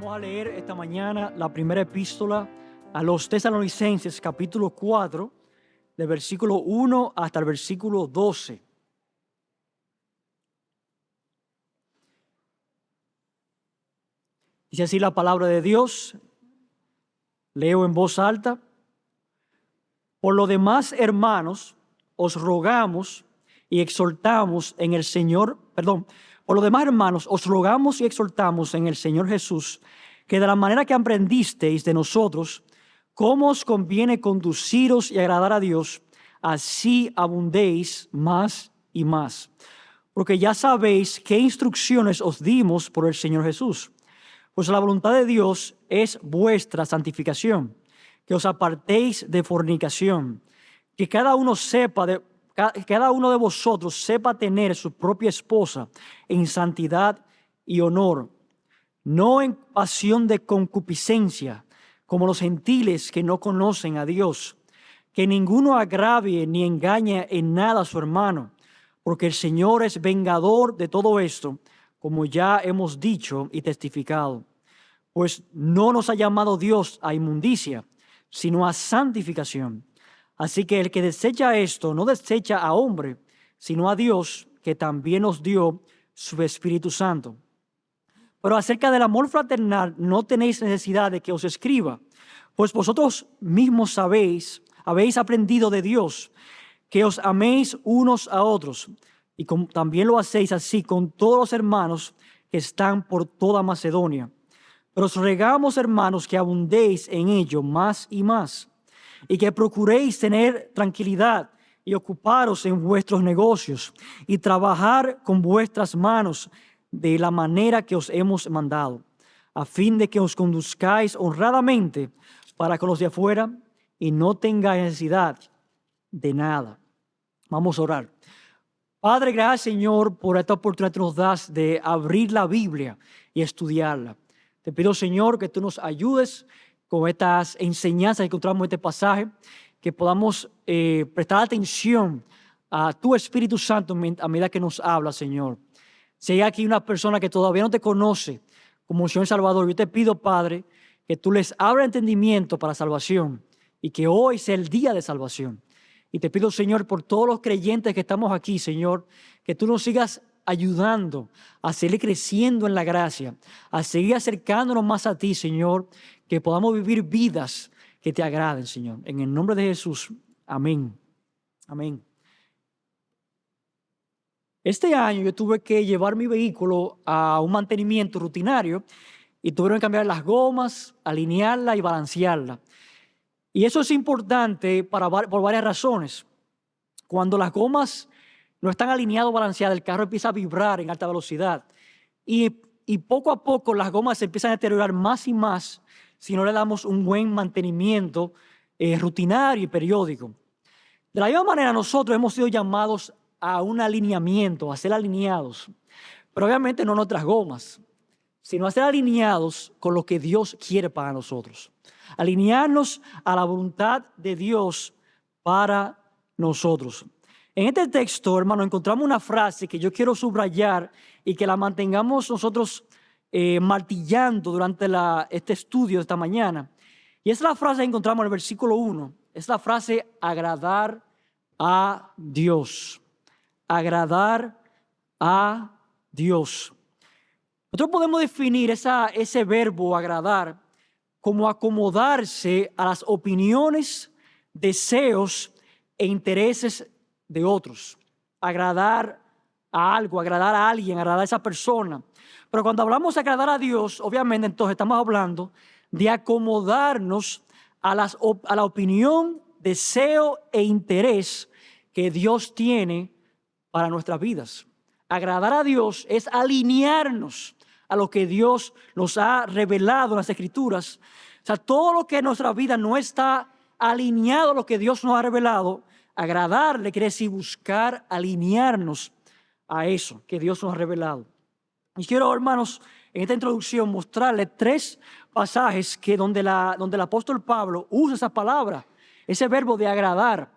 Vamos a leer esta mañana la primera epístola a los Tesalonicenses, capítulo 4, del versículo 1 hasta el versículo 12. Dice así la palabra de Dios, leo en voz alta. Por lo demás, hermanos, os rogamos y exhortamos en el Señor, por lo demás, hermanos, os rogamos y exhortamos en el Señor Jesús, que de la manera que aprendisteis de nosotros, cómo os conviene conduciros y agradar a Dios, así abundéis más y más. Porque ya sabéis qué instrucciones os dimos por el Señor Jesús. Pues la voluntad de Dios es vuestra santificación, que os apartéis de fornicación, que cada uno de vosotros sepa tener su propia esposa en santidad y honor, no en pasión de concupiscencia, como los gentiles que no conocen a Dios, que ninguno agravie ni engañe en nada a su hermano, porque el Señor es vengador de todo esto, como ya hemos dicho y testificado. Pues no nos ha llamado Dios a inmundicia, sino a santificación. Así que el que desecha esto no desecha a hombre, sino a Dios, que también nos dio su Espíritu Santo. Pero acerca del amor fraternal no tenéis necesidad de que os escriba, pues vosotros mismos habéis aprendido de Dios, que os améis unos a otros, y también lo hacéis así con todos los hermanos que están por toda Macedonia. Pero os rogamos, hermanos, que abundéis en ello más y más, y que procuréis tener tranquilidad y ocuparos en vuestros negocios, y trabajar con vuestras manos de la manera que os hemos mandado, a fin de que os conduzcáis honradamente para con los de afuera y no tengáis necesidad de nada. Vamos a orar. Padre, gracias, Señor, por esta oportunidad que nos das de abrir la Biblia y estudiarla. Te pido, Señor, que tú nos ayudes con estas enseñanzas que encontramos en este pasaje, que podamos prestar atención a tu Espíritu Santo a medida que nos habla, Señor. Si hay aquí una persona que todavía no te conoce como Señor y Salvador, yo te pido, Padre, que tú les abras entendimiento para salvación y que hoy sea el día de salvación. Y te pido, Señor, por todos los creyentes que estamos aquí, Señor, que tú nos sigas ayudando a seguir creciendo en la gracia, a seguir acercándonos más a ti, Señor, que podamos vivir vidas que te agraden, Señor. En el nombre de Jesús, amén. Amén. Este año yo tuve que llevar mi vehículo a un mantenimiento rutinario y tuvieron que cambiar las gomas, alinearla y balancearla. Y eso es importante por varias razones. Cuando las gomas no están alineadas o balanceadas, el carro empieza a vibrar en alta velocidad. Y poco a poco las gomas se empiezan a deteriorar más y más si no le damos un buen mantenimiento rutinario y periódico. De la misma manera, nosotros hemos sido llamados a un alineamiento, a ser alineados. Pero obviamente no nuestras gomas, sino a ser alineados con lo que Dios quiere para nosotros. Alinearnos a la voluntad de Dios para nosotros. En este texto, hermano, encontramos una frase que yo quiero subrayar y que la mantengamos nosotros martillando durante este estudio de esta mañana. Y es la frase que encontramos en el versículo 1. Es la frase agradar a Dios. Agradar a Dios. Nosotros podemos definir ese verbo agradar como acomodarse a las opiniones, deseos e intereses de otros. Agradar a algo, agradar a alguien, agradar a esa persona. Pero cuando hablamos de agradar a Dios, obviamente entonces estamos hablando de acomodarnos a la opinión, deseo e interés que Dios tiene para nuestras vidas. Agradar a Dios es alinearnos a lo que Dios nos ha revelado en las Escrituras. O sea, todo lo que en nuestra vida no está alineado a lo que Dios nos ha revelado, agradarle quiere decir buscar alinearnos a eso que Dios nos ha revelado. Y quiero, hermanos, en esta introducción mostrarles 3 pasajes donde el apóstol Pablo usa esa palabra, ese verbo de agradar.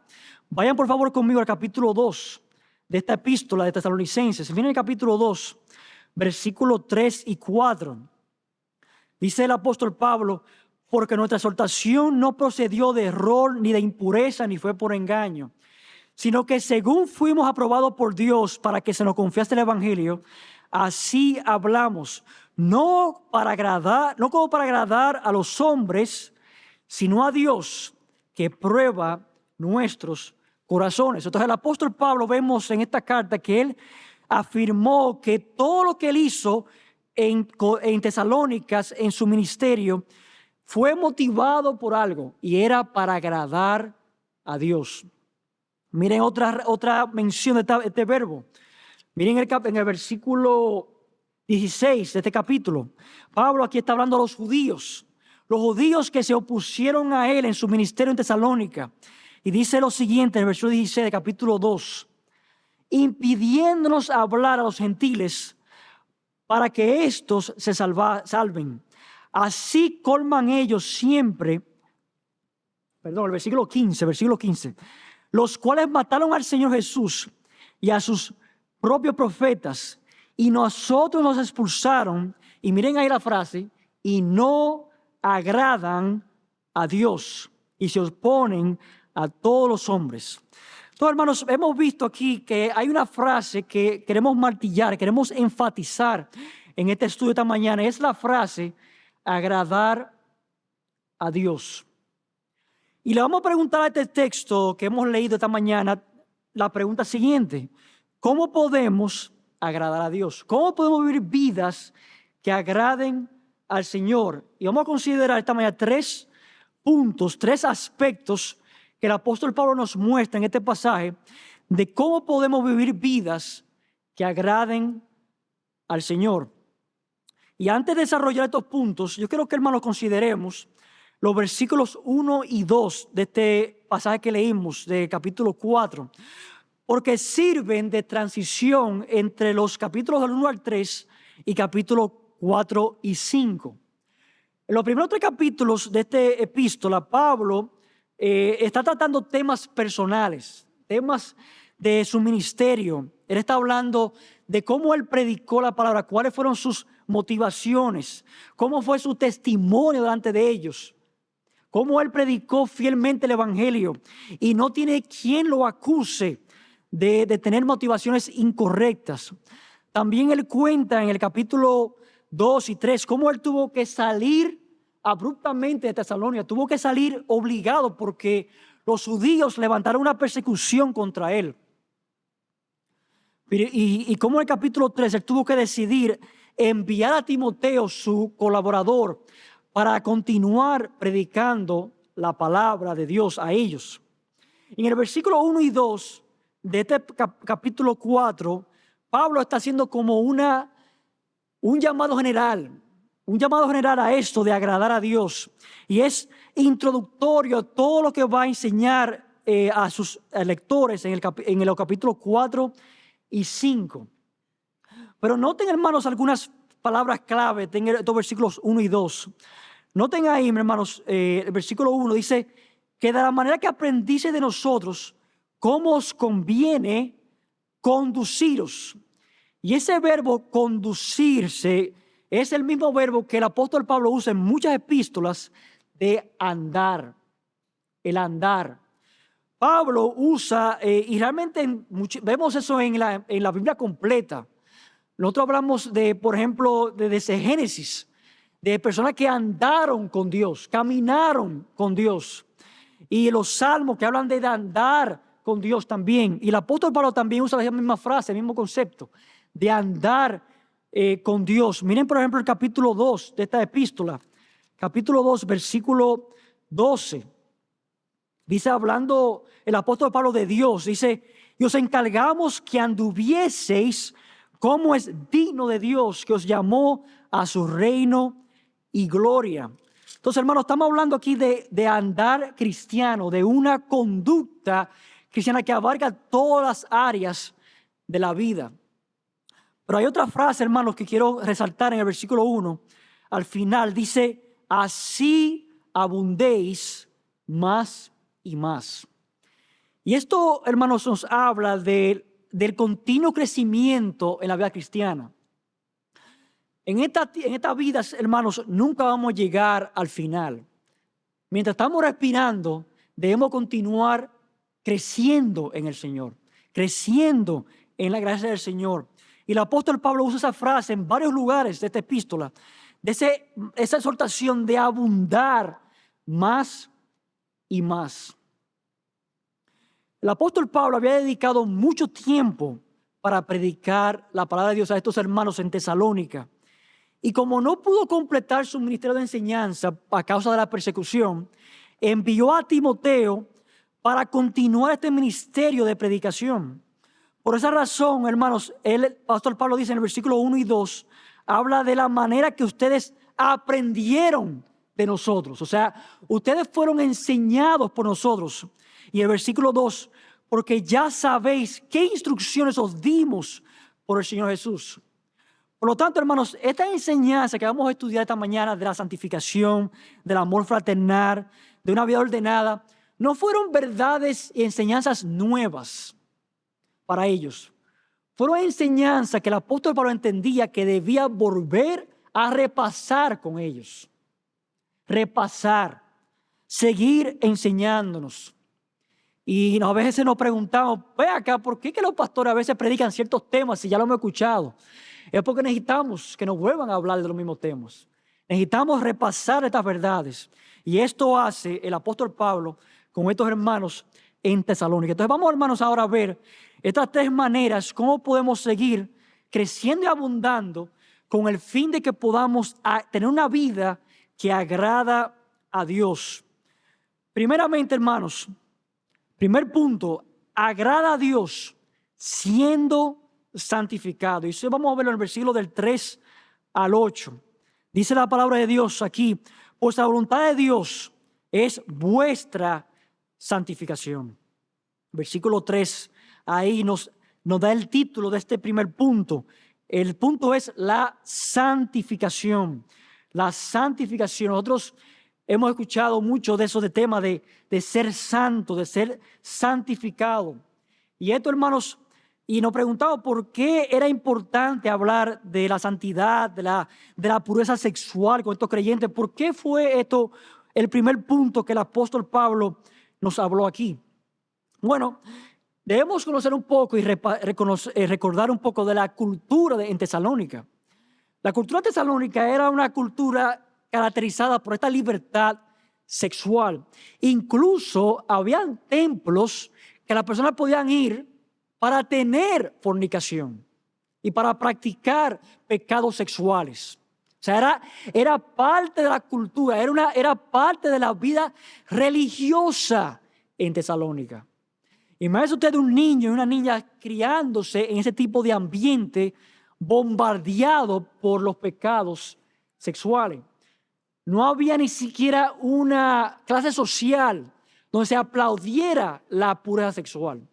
Vayan por favor conmigo al capítulo 2 de esta epístola de Tesalonicenses. Viene el capítulo 2, versículos 3 y 4. Dice el apóstol Pablo, porque nuestra exhortación no procedió de error, ni de impureza, ni fue por engaño, sino que según fuimos aprobados por Dios para que se nos confiase el evangelio, así hablamos, no como para agradar a los hombres, sino a Dios, que prueba nuestros corazones. Entonces el apóstol Pablo, vemos en esta carta que él afirmó que todo lo que él hizo en Tesalónicas, en su ministerio, fue motivado por algo, y era para agradar a Dios. Miren otra mención de este verbo. Miren en el versículo 16 de este capítulo. Pablo aquí está hablando a los judíos que se opusieron a él en su ministerio en Tesalónica. Y dice lo siguiente en el versículo 16 de capítulo 2. Impidiéndonos hablar a los gentiles para que éstos se salven. Así colman ellos siempre, el versículo 15, los cuales mataron al Señor Jesús y a sus propios profetas, y nosotros nos expulsaron, y miren ahí la frase, y no agradan a Dios, y se oponen a todos los hombres. Entonces, hermanos, hemos visto aquí que hay una frase que queremos martillar, queremos enfatizar en este estudio de esta mañana, es la frase agradar a Dios. Y le vamos a preguntar a este texto que hemos leído esta mañana la pregunta siguiente: ¿cómo podemos agradar a Dios? ¿Cómo podemos vivir vidas que agraden al Señor? Y vamos a considerar esta mañana 3 puntos, 3 aspectos que el apóstol Pablo nos muestra en este pasaje de cómo podemos vivir vidas que agraden al Señor. Y antes de desarrollar estos puntos, yo quiero que, hermanos, consideremos los versículos 1 y 2 de este pasaje que leímos, de capítulo 4, porque sirven de transición entre los capítulos del 1 al 3 y capítulos 4 y 5. En los primeros 3 capítulos de esta epístola, Pablo está tratando temas personales, temas de su ministerio. Él está hablando de cómo él predicó la palabra, cuáles fueron sus motivaciones, cómo fue su testimonio delante de ellos, cómo él predicó fielmente el evangelio y no tiene quien lo acuse de tener motivaciones incorrectas. También él cuenta en el capítulo 2 y 3 cómo él tuvo que salir abruptamente de Tesalónica, tuvo que salir obligado porque los judíos levantaron una persecución contra él. Y como en el capítulo 3 él tuvo que decidir enviar a Timoteo, su colaborador, para continuar predicando la palabra de Dios a ellos. En el versículo 1 y 2 de este capítulo 4, Pablo está haciendo como un llamado general a esto de agradar a Dios. Y es introductorio a todo lo que va a enseñar a sus lectores en el capítulo 4 y 5. Pero noten, hermanos, algunas palabras clave en estos versículos 1 y 2. Noten ahí, hermanos, el versículo 1 dice que de la manera que aprendiste de nosotros, cómo os conviene conduciros. Y ese verbo conducirse es el mismo verbo que el apóstol Pablo usa en muchas epístolas de andar, el andar. Pablo usa, y realmente vemos eso en la Biblia completa. Nosotros hablamos por ejemplo, desde Génesis, de personas que andaron con Dios, caminaron con Dios. Y los salmos que hablan de andar con Dios también. Y el apóstol Pablo también usa la misma frase, el mismo concepto, de andar con Dios. Miren, por ejemplo, el capítulo 2 de esta epístola. Capítulo 2, versículo 12. Dice, hablando el apóstol Pablo de Dios, dice: y os encargamos que anduvieseis como es digno de Dios, que os llamó a su reino y gloria. Entonces, hermanos, estamos hablando aquí de andar cristiano, de una conducta cristiana que abarca todas las áreas de la vida. Pero hay otra frase, hermanos, que quiero resaltar en el versículo 1. Al final dice: así abundéis más y más. Y esto, hermanos, nos habla del continuo crecimiento en la vida cristiana. En esta vida, hermanos, nunca vamos a llegar al final. Mientras estamos respirando, debemos continuar creciendo en el Señor, creciendo en la gracia del Señor. Y el apóstol Pablo usa esa frase en varios lugares de esta epístola, de esa exhortación de abundar más y más. El apóstol Pablo había dedicado mucho tiempo para predicar la palabra de Dios a estos hermanos en Tesalónica. Y como no pudo completar su ministerio de enseñanza a causa de la persecución, envió a Timoteo para continuar este ministerio de predicación. Por esa razón, hermanos, el apóstol Pablo dice en el versículo 1 y 2, habla de la manera que ustedes aprendieron de nosotros. O sea, ustedes fueron enseñados por nosotros. Y el versículo 2, porque ya sabéis qué instrucciones os dimos por el Señor Jesús. Por lo tanto, hermanos, esta enseñanza que vamos a estudiar esta mañana de la santificación, del amor fraternal, de una vida ordenada, no fueron verdades y enseñanzas nuevas para ellos. Fueron enseñanzas que el apóstol Pablo entendía que debía volver a repasar con ellos. Repasar, seguir enseñándonos. Y a veces nos preguntamos, ve acá, ¿por qué que los pastores a veces predican ciertos temas si ya lo hemos escuchado? Es porque necesitamos que nos vuelvan a hablar de los mismos temas. Necesitamos repasar estas verdades. Y esto hace el apóstol Pablo con estos hermanos en Tesalónica. Entonces vamos, hermanos, ahora a ver estas tres maneras, cómo podemos seguir creciendo y abundando con el fin de que podamos tener una vida que agrada a Dios. Primeramente, hermanos, primer punto, agrada a Dios siendo santificado. Y eso vamos a verlo en el versículo del 3 al 8. Dice la palabra de Dios aquí, pues la voluntad de Dios es vuestra santificación. Versículo 3, ahí nos da el título de este primer punto. El punto es la santificación. La santificación. Nosotros hemos escuchado mucho de eso, de tema de ser santo, de ser santificado. Y esto, hermanos, y nos preguntamos por qué era importante hablar de la santidad, de la pureza sexual con estos creyentes. ¿Por qué fue esto el primer punto que el apóstol Pablo nos habló aquí? Bueno, debemos conocer un poco y recordar un poco de la cultura en Tesalónica. La cultura tesalónica era una cultura caracterizada por esta libertad sexual. Incluso habían templos que las personas podían ir para tener fornicación y para practicar pecados sexuales. O sea, era parte de la cultura, era parte de la vida religiosa en Tesalónica. Imagínese usted un niño y una niña criándose en ese tipo de ambiente bombardeado por los pecados sexuales. No había ni siquiera una clase social donde se aplaudiera la pureza sexual.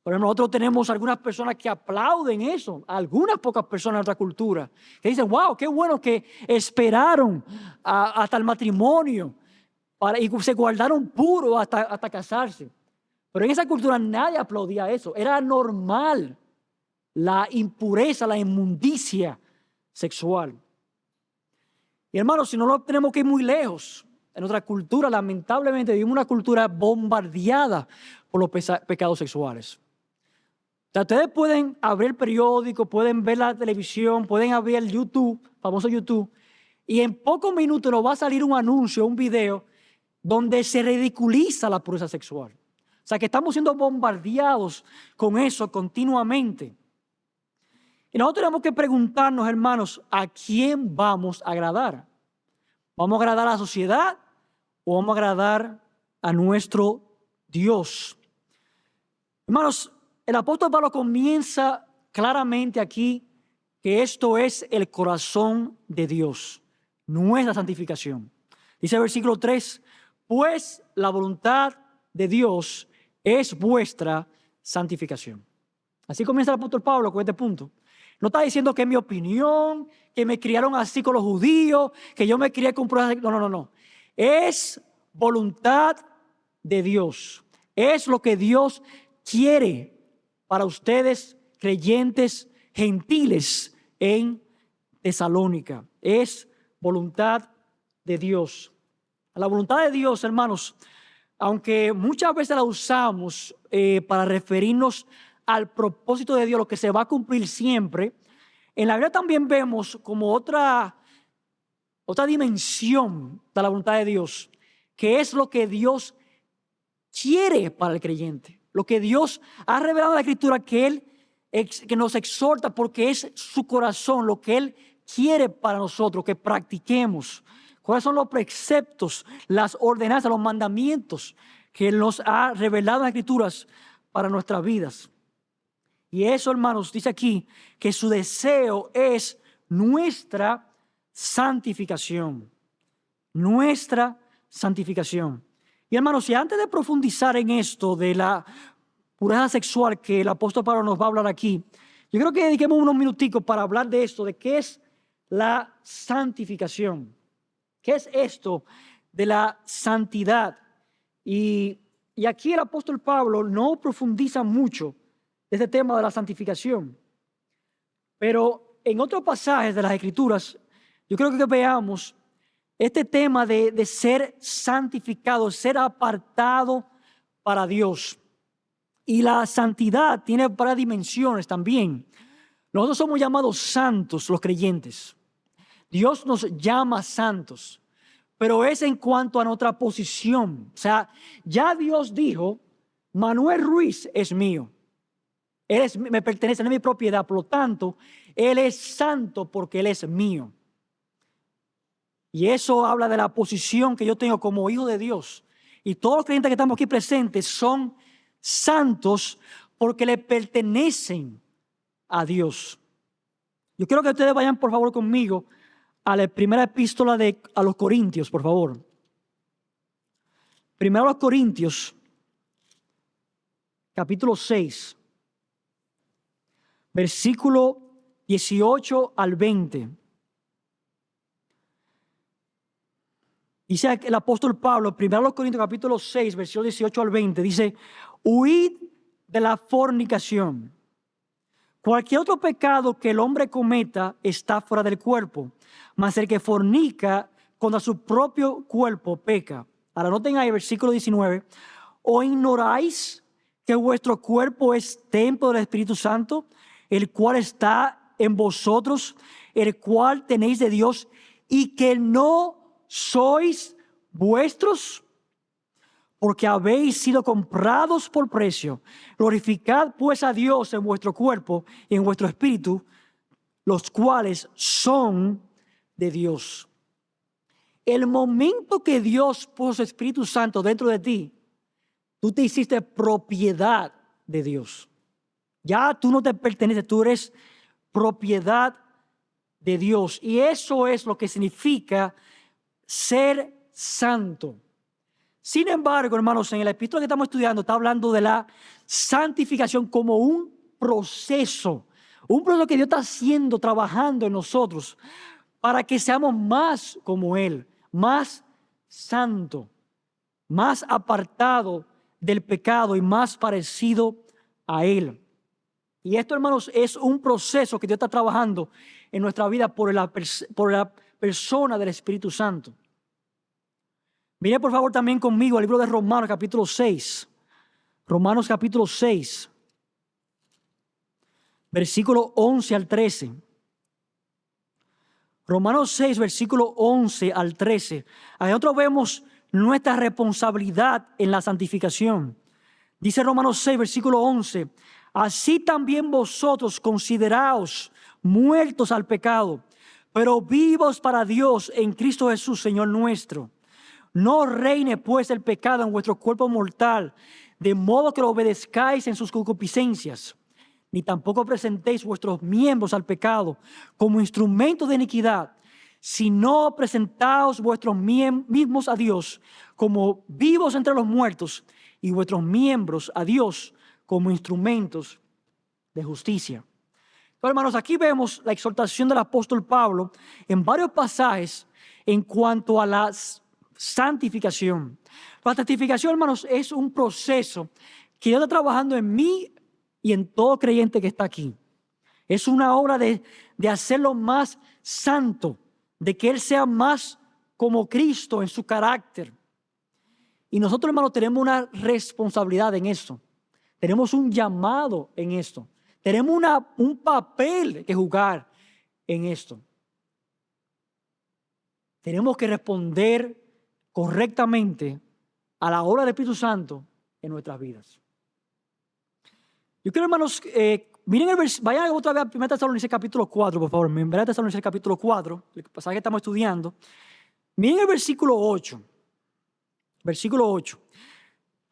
Pero nosotros tenemos algunas personas que aplauden eso, algunas pocas personas de nuestra cultura, que dicen, wow, qué bueno que esperaron hasta el matrimonio y se guardaron puros hasta casarse. Pero en esa cultura nadie aplaudía eso. Era normal la impureza, la inmundicia sexual. Y hermanos, si no lo tenemos que ir muy lejos, en nuestra cultura lamentablemente vivimos una cultura bombardeada por los pecados sexuales. O sea, ustedes pueden abrir el periódico, pueden ver la televisión, pueden abrir el YouTube, famoso YouTube, y en pocos minutos nos va a salir un anuncio, un video, donde se ridiculiza la pureza sexual. O sea, que estamos siendo bombardeados con eso continuamente. Y nosotros tenemos que preguntarnos, hermanos, ¿a quién vamos a agradar? ¿Vamos a agradar a la sociedad o vamos a agradar a nuestro Dios? Hermanos, el apóstol Pablo comienza claramente aquí que esto es el corazón de Dios, nuestra santificación. Dice el versículo 3, pues la voluntad de Dios es vuestra santificación. Así comienza el apóstol Pablo con este punto. No está diciendo que es mi opinión, que me criaron así con los judíos, que yo me crié con pruebas. No. Es voluntad de Dios. Es lo que Dios quiere para ustedes, creyentes, gentiles en Tesalónica. Es voluntad de Dios. La voluntad de Dios, hermanos, aunque muchas veces la usamos para referirnos al propósito de Dios, lo que se va a cumplir siempre, en la Biblia también vemos como otra dimensión de la voluntad de Dios, que es lo que Dios quiere para el creyente, lo que Dios ha revelado en la Escritura, que nos exhorta porque es su corazón, lo que Él quiere para nosotros, que practiquemos. ¿Cuáles son los preceptos, las ordenanzas, los mandamientos que Él nos ha revelado en las Escrituras para nuestras vidas? Y eso, hermanos, dice aquí que su deseo es nuestra santificación. Nuestra santificación. Y hermanos, y antes de profundizar en esto de la pureza sexual que el apóstol Pablo nos va a hablar aquí, yo creo que dediquemos unos minuticos para hablar de esto, de qué es la santificación. ¿Qué es esto de la santidad? Y aquí el apóstol Pablo no profundiza mucho de este tema de la santificación. Pero en otros pasajes de las Escrituras, yo creo que veamos este tema de ser santificado, ser apartado para Dios. Y la santidad tiene varias dimensiones también. Nosotros somos llamados santos, los creyentes. Dios nos llama santos, pero es en cuanto a nuestra posición. O sea, ya Dios dijo, Manuel Ruiz es mío. Me pertenece, no es mi propiedad, por lo tanto, Él es santo porque Él es mío. Y eso habla de la posición que yo tengo como hijo de Dios. Y todos los creyentes que estamos aquí presentes son santos porque le pertenecen a Dios. Yo quiero que ustedes vayan por favor conmigo a la primera epístola a los Corintios, por favor. Primero a los Corintios, capítulo 6, versículo 18 al 20. Dice el apóstol Pablo, primero a los Corintios, capítulo 6, versículo 18 al 20, dice, huid de la fornicación. Cualquier otro pecado que el hombre cometa está fuera del cuerpo, mas el que fornica contra su propio cuerpo peca. Ahora noten ahí, versículo 19, ¿o ignoráis que vuestro cuerpo es templo del Espíritu Santo, el cual está en vosotros, el cual tenéis de Dios, y que no sois vuestros? Porque habéis sido comprados por precio. Glorificad pues a Dios en vuestro cuerpo y en vuestro espíritu, los cuales son de Dios. El momento que Dios puso su Espíritu Santo dentro de ti, tú te hiciste propiedad de Dios. Ya tú no te perteneces, tú eres propiedad de Dios. Y eso es lo que significa ser santo. Sin embargo, hermanos, en el epístola que estamos estudiando está hablando de la santificación como un proceso que Dios está haciendo, trabajando en nosotros para que seamos más como Él, más santo, más apartado del pecado y más parecido a Él. Y esto, hermanos, es un proceso que Dios está trabajando en nuestra vida por la persona del Espíritu Santo. Mire por favor también conmigo al libro de Romanos capítulo 6. Romanos capítulo 6. Versículo 11 al 13. Romanos 6, versículo 11 al 13. Ahí nosotros vemos nuestra responsabilidad en la santificación. Dice Romanos 6, versículo 11. Así también vosotros consideraos muertos al pecado, pero vivos para Dios en Cristo Jesús, Señor nuestro. No reine pues el pecado en vuestro cuerpo mortal, de modo que lo obedezcáis en sus concupiscencias, ni tampoco presentéis vuestros miembros al pecado como instrumentos de iniquidad, sino presentaos vuestros mismos a Dios como vivos entre los muertos y vuestros miembros a Dios como instrumentos de justicia. Entonces, hermanos, aquí vemos la exhortación del apóstol Pablo en varios pasajes en cuanto a la santificación. La santificación, hermanos, es un proceso que Dios está trabajando en mí y en todo creyente que está aquí. Es una obra de hacerlo más santo, de que Él sea más como Cristo en su carácter. Y nosotros, hermanos, tenemos una responsabilidad en esto. Tenemos un llamado en esto. Tenemos un papel que jugar en esto. Tenemos que responder correctamente a la obra del Espíritu Santo en nuestras vidas. Yo quiero, hermanos, miren vayan otra vez a 1 Tesalonicenses capítulo 4, por favor. 1 Tesalonicenses capítulo 4, el pasaje que estamos estudiando. Miren el versículo 8. Versículo 8.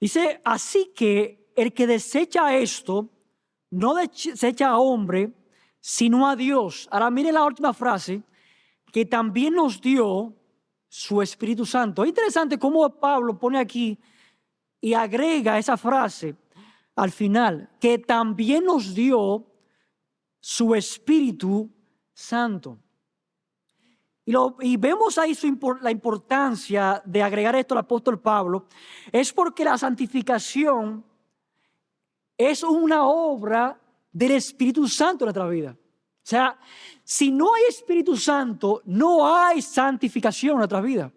Dice, así que el que desecha esto, no desecha a hombre, sino a Dios. Ahora miren la última frase, que también nos dio su Espíritu Santo. Es interesante cómo Pablo pone aquí y agrega esa frase al final, que también nos dio su Espíritu Santo. Y vemos ahí la importancia de agregar esto al apóstol Pablo, es porque la santificación es una obra del Espíritu Santo en nuestra vida. O sea, si no hay Espíritu Santo, no hay santificación en nuestra vida.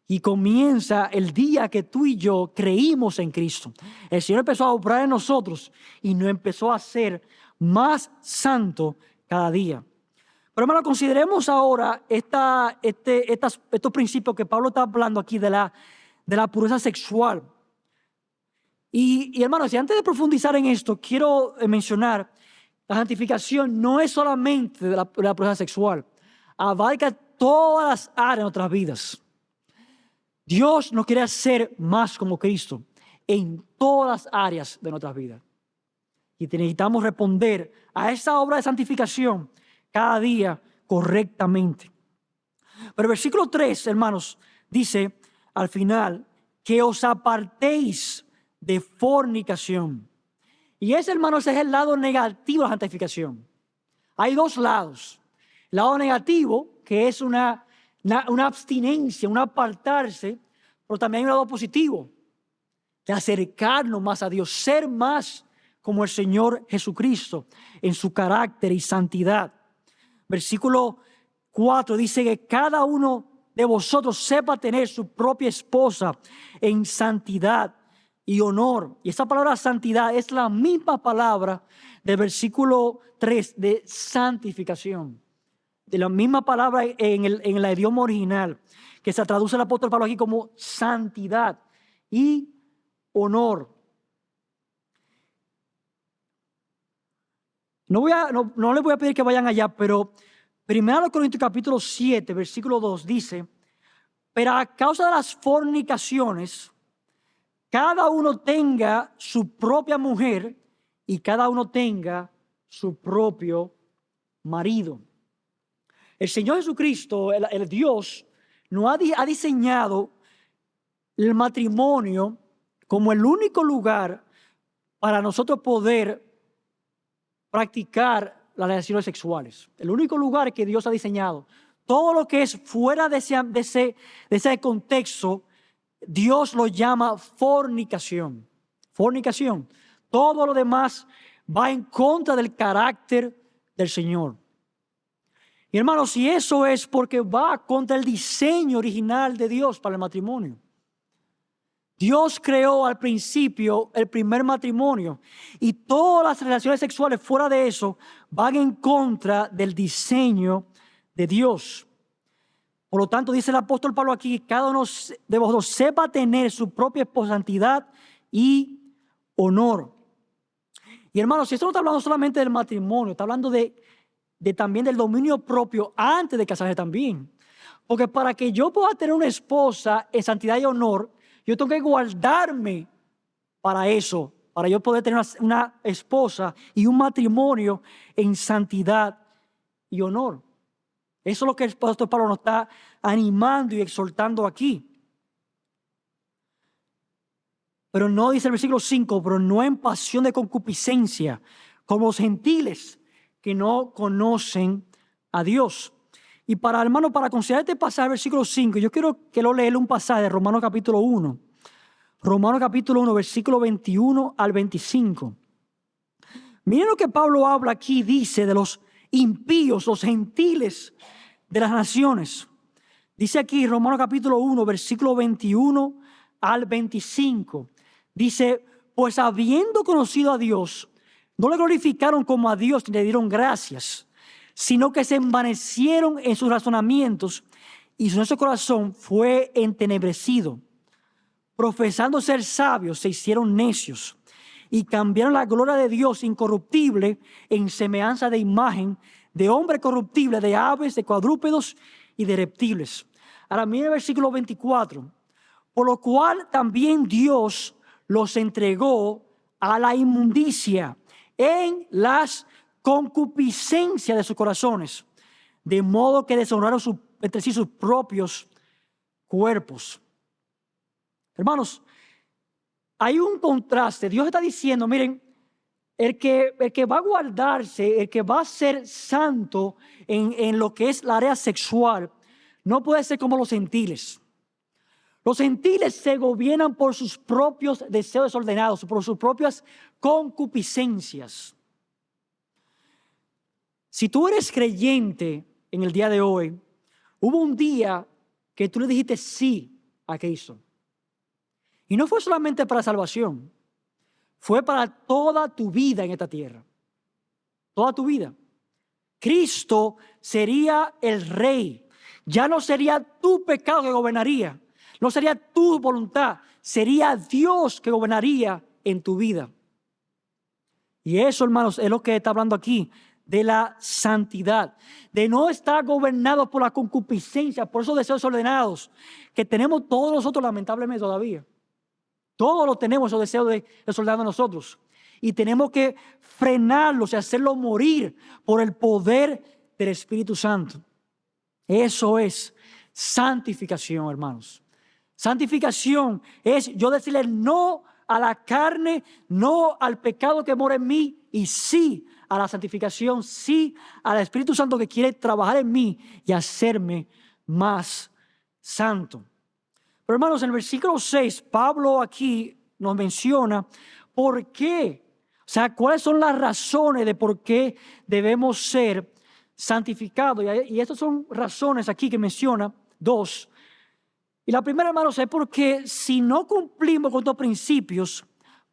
Y comienza el día que tú y yo creímos en Cristo. El Señor empezó a obrar en nosotros y nos empezó a hacer más santo cada día. Pero hermano, consideremos ahora estos principios que Pablo está hablando aquí de la pureza sexual. Y hermanos, si antes de profundizar en esto, quiero mencionar, la santificación no es solamente de la pureza sexual, abarca todas las áreas de nuestras vidas. Dios nos quiere hacer más como Cristo en todas las áreas de nuestras vidas. Y necesitamos responder a esa obra de santificación cada día correctamente. Pero el versículo 3, hermanos, dice al final que os apartéis de fornicación. Y ese, hermanos, es el lado negativo de la santificación. Hay dos lados. El lado negativo, que es una abstinencia, un apartarse, pero también hay un lado positivo, de acercarnos más a Dios, ser más como el Señor Jesucristo en su carácter y santidad. Versículo 4 dice que cada uno de vosotros sepa tener su propia esposa en santidad y honor. Y esa palabra santidad es la misma palabra del versículo 3 de santificación. De la misma palabra en el idioma original, que se traduce el apóstol Pablo aquí como santidad y honor. No les voy a pedir que vayan allá, pero 1 Corintios capítulo 7, versículo 2 dice, pero a causa de las fornicaciones, cada uno tenga su propia mujer y cada uno tenga su propio marido. El Señor Jesucristo, el Dios, nos ha diseñado el matrimonio como el único lugar para nosotros poder practicar las relaciones sexuales. El único lugar que Dios ha diseñado. Todo lo que es fuera de ese contexto, Dios lo llama fornicación. Fornicación. Todo lo demás va en contra del carácter del Señor. Y hermanos, si eso es porque va contra el diseño original de Dios para el matrimonio. Dios creó al principio el primer matrimonio y todas las relaciones sexuales fuera de eso van en contra del diseño de Dios. Por lo tanto, dice el apóstol Pablo aquí, cada uno de vosotros sepa tener su propia santidad y honor. Y hermanos, esto no está hablando solamente del matrimonio, está hablando también del dominio propio antes de casarse también. Porque para que yo pueda tener una esposa en santidad y honor, yo tengo que guardarme para eso, para yo poder tener una esposa y un matrimonio en santidad y honor. Eso es lo que el apóstol Pablo nos está animando y exhortando aquí. Pero no dice el versículo 5, pero no en pasión de concupiscencia, como los gentiles que no conocen a Dios. Y para considerar este pasaje, versículo 5, yo quiero que lo lea un pasaje de Romanos capítulo 1. Romanos capítulo 1, versículo 21 al 25. Miren lo que Pablo habla aquí, dice de los impíos, los gentiles de las naciones. Dice aquí Romanos capítulo 1, versículo 21 al 25. Dice, pues habiendo conocido a Dios, no le glorificaron como a Dios ni le dieron gracias, sino que se envanecieron en sus razonamientos y su corazón fue entenebrecido. Profesando ser sabios, se hicieron necios y cambiaron la gloria de Dios incorruptible en semejanza de imagen de hombre corruptible, de aves, de cuadrúpedos y de reptiles. Ahora miren el versículo 24. Por lo cual también Dios los entregó a la inmundicia en las concupiscencias de sus corazones, de modo que deshonraron entre sí sus propios cuerpos. Hermanos, hay un contraste. Dios está diciendo, miren, el que va a guardarse, el que va a ser santo en lo que es la área sexual, no puede ser como los gentiles. Los gentiles se gobiernan por sus propios deseos desordenados, por sus propias concupiscencias. Si tú eres creyente en el día de hoy, hubo un día que tú le dijiste sí a Cristo. Y no fue solamente para salvación, fue para toda tu vida en esta tierra. Toda tu vida. Cristo sería el rey. Ya no sería tu pecado que gobernaría. No sería tu voluntad. Sería Dios que gobernaría en tu vida. Y eso, hermanos, es lo que está hablando aquí. De la santidad. De no estar gobernado por la concupiscencia, por esos deseos ordenados que tenemos todos nosotros lamentablemente todavía. Todos lo tenemos, esos deseos desordenados nosotros. Y tenemos que frenarlos y hacerlos morir por el poder del Espíritu Santo. Eso es santificación, hermanos. Santificación es yo decirle no a la carne, no al pecado que mora en mí y sí a la santificación, sí al Espíritu Santo que quiere trabajar en mí y hacerme más santo. Pero hermanos, en el versículo 6, Pablo aquí nos menciona por qué, o sea, cuáles son las razones de por qué debemos ser santificados. Y estas son razones aquí que menciona, dos. Y la primera, hermanos, es porque si no cumplimos con estos principios,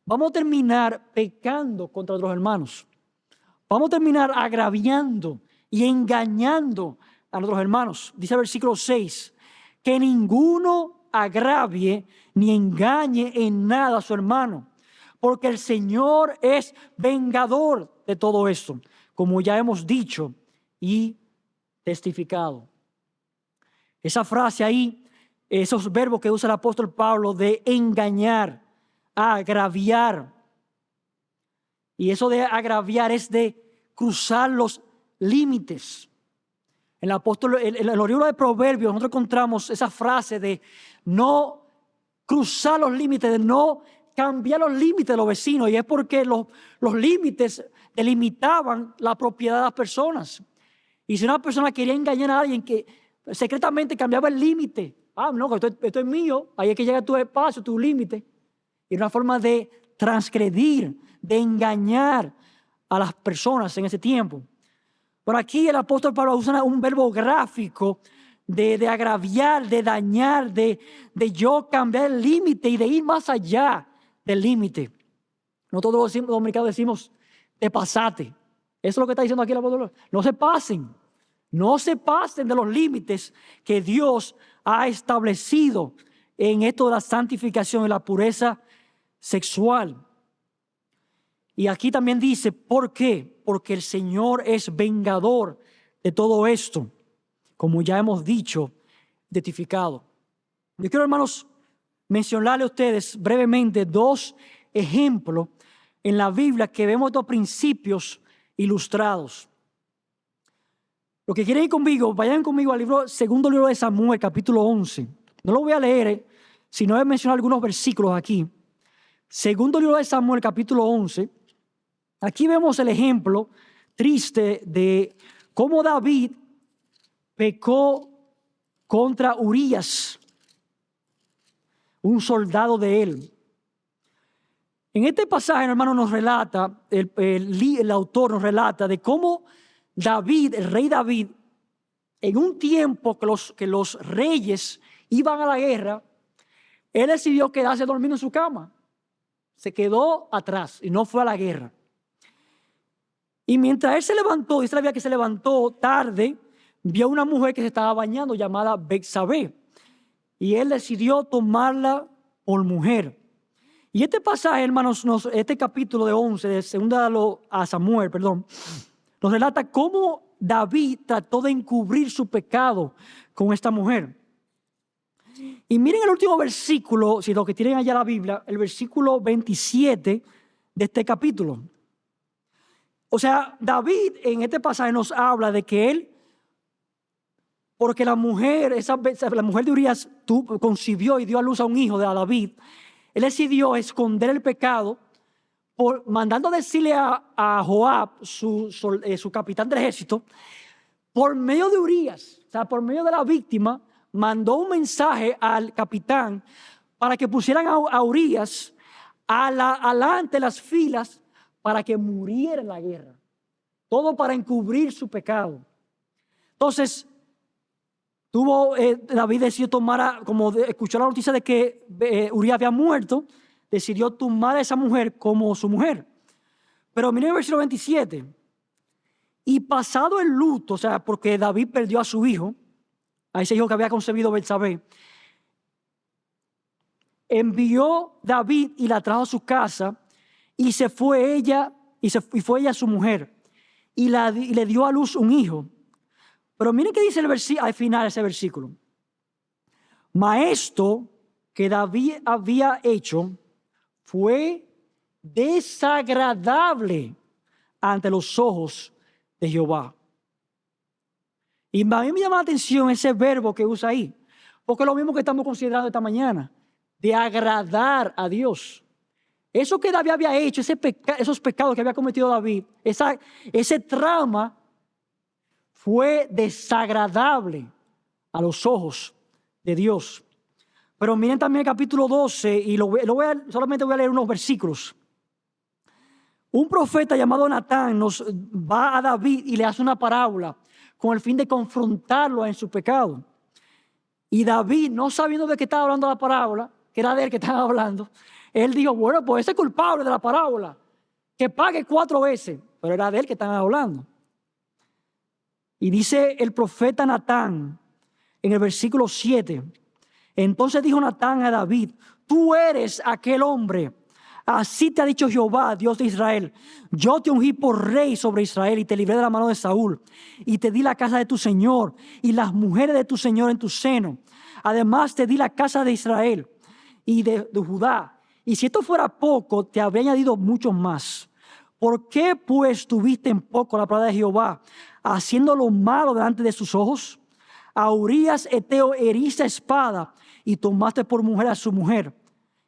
vamos a terminar pecando contra otros hermanos. Vamos a terminar agraviando y engañando a nuestros hermanos. Dice el versículo 6, que ninguno agravie ni engañe en nada a su hermano, porque el Señor es vengador de todo esto, como ya hemos dicho y testificado. Esa frase ahí, esos verbos que usa el apóstol Pablo de engañar, agraviar, y eso de agraviar es de cruzar los límites. En el libro de Proverbios nosotros encontramos esa frase de no cruzar los límites, de no cambiar los límites de los vecinos. Y es porque los límites delimitaban la propiedad de las personas. Y si una persona quería engañar a alguien que secretamente cambiaba el límite. No, esto es mío, ahí es que llega tu espacio, tu límite. Y una forma de transgredir, de engañar a las personas en ese tiempo. Por aquí el apóstol Pablo usa un verbo gráfico de agraviar, de dañar, de yo cambiar el límite y de ir más allá del límite. Nosotros los dominicanos decimos, te pasaste. Eso es lo que está diciendo aquí el apóstol. No se pasen. No se pasen de los límites que Dios ha establecido en esto de la santificación y la pureza sexual. Y aquí también dice, ¿por qué? Porque el Señor es vengador de todo esto, como ya hemos dicho, identificado. Yo quiero, hermanos, mencionarle a ustedes brevemente dos ejemplos en la Biblia que vemos estos principios ilustrados. Los que quieren ir conmigo, vayan conmigo al segundo libro de Samuel, capítulo 11. No lo voy a leer, sino voy a mencionar algunos versículos aquí. Segundo libro de Samuel, capítulo 11. Aquí vemos el ejemplo triste de cómo David pecó contra Urías, un soldado de él. En este pasaje, hermano, nos relata, el autor nos relata de cómo David, el rey David, en un tiempo que los reyes iban a la guerra, él decidió quedarse dormido en su cama. Se quedó atrás y no fue a la guerra. Y mientras él se levantó, dice la Biblia que se levantó tarde, vio una mujer que se estaba bañando llamada Betsabé. Y él decidió tomarla por mujer. Y este pasaje, hermanos, este capítulo de 11 de segunda a Samuel, nos relata cómo David trató de encubrir su pecado con esta mujer. Y miren el último versículo, si los que tienen allá la Biblia, el versículo 27 de este capítulo. O sea, David en este pasaje nos habla de que él, porque la mujer de Urías concibió y dio a luz a un hijo de David, él decidió esconder el pecado mandando decirle a Joab, su capitán del ejército, por medio de Urías, o sea, por medio de la víctima, mandó un mensaje al capitán para que pusieran a Urías alante de las filas para que muriera en la guerra. Todo para encubrir su pecado. Entonces, David decidió como escuchó la noticia de que Urías había muerto, decidió tomar a esa mujer como su mujer. Pero miren el versículo 27. Y pasado el luto, o sea, porque David perdió a su hijo, a ese hijo que había concebido Betsabé, envió David y la trajo a su casa y fue ella su mujer y le dio a luz un hijo. Pero miren qué dice al final de ese versículo. Mas esto que David había hecho fue desagradable ante los ojos de Jehová. Y a mí me llama la atención ese verbo que usa ahí, porque es lo mismo que estamos considerando esta mañana, de agradar a Dios. Eso que David había hecho, esos pecados que había cometido David, ese trauma fue desagradable a los ojos de Dios. Pero miren también el capítulo 12, y solamente voy a leer unos versículos. Un profeta llamado Natán va a David y le hace una parábola con el fin de confrontarlo en su pecado. Y David, no sabiendo de qué estaba hablando la parábola, que era de él que estaba hablando, él dijo, bueno, pues ese es culpable de la parábola, que pague 4 veces. Pero era de él que estaban hablando. Y dice el profeta Natán en el versículo 7, entonces dijo Natán a David, tú eres aquel hombre. Así te ha dicho Jehová, Dios de Israel, yo te ungí por rey sobre Israel y te libré de la mano de Saúl y te di la casa de tu señor y las mujeres de tu señor en tu seno. Además te di la casa de Israel y de Judá. Y si esto fuera poco, te habría añadido mucho más. ¿Por qué pues tuviste en poco la palabra de Jehová, haciendo lo malo delante de sus ojos? A Urías Eteo heriste a espada y tomaste por mujer a su mujer.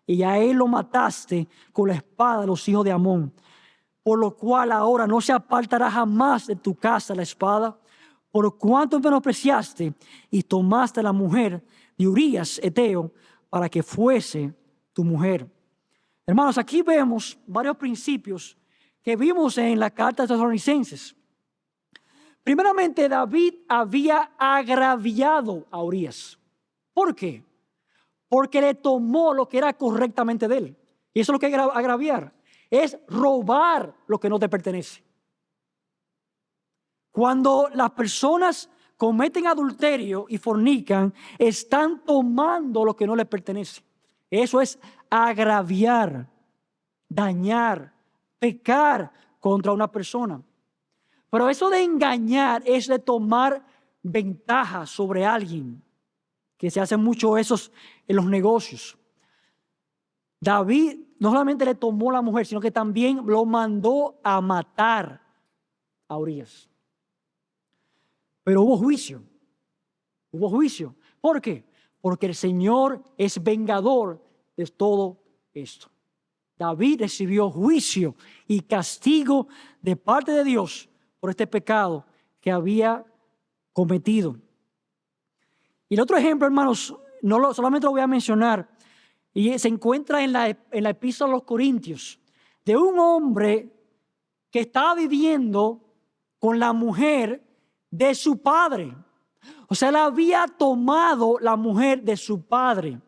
Y a él lo mataste con la espada de los hijos de Amón. Por lo cual ahora no se apartará jamás de tu casa la espada, por cuanto menospreciaste y tomaste la mujer de Urías Eteo para que fuese tu mujer. Hermanos, aquí vemos varios principios que vimos en la carta de Tesalonicenses. Primeramente, David había agraviado a Urías. ¿Por qué? Porque le tomó lo que era correctamente de él. Y eso es lo que es agraviar. Es robar lo que no te pertenece. Cuando las personas cometen adulterio y fornican, están tomando lo que no les pertenece. Eso es agraviar, dañar, pecar contra una persona. Pero eso de engañar es de tomar ventaja sobre alguien, que se hacen mucho esos en los negocios. David no solamente le tomó la mujer, sino que también lo mandó a matar a Urías. Pero hubo juicio. Hubo juicio. ¿Por qué? Porque el Señor es vengador de todo esto. David recibió juicio y castigo de parte de Dios por este pecado que había cometido. Y el otro ejemplo, hermanos, solamente lo voy a mencionar Y se encuentra en la epístola a los Corintios, de un hombre que estaba viviendo con la mujer de su padre. O sea, él había tomado la mujer de su padre.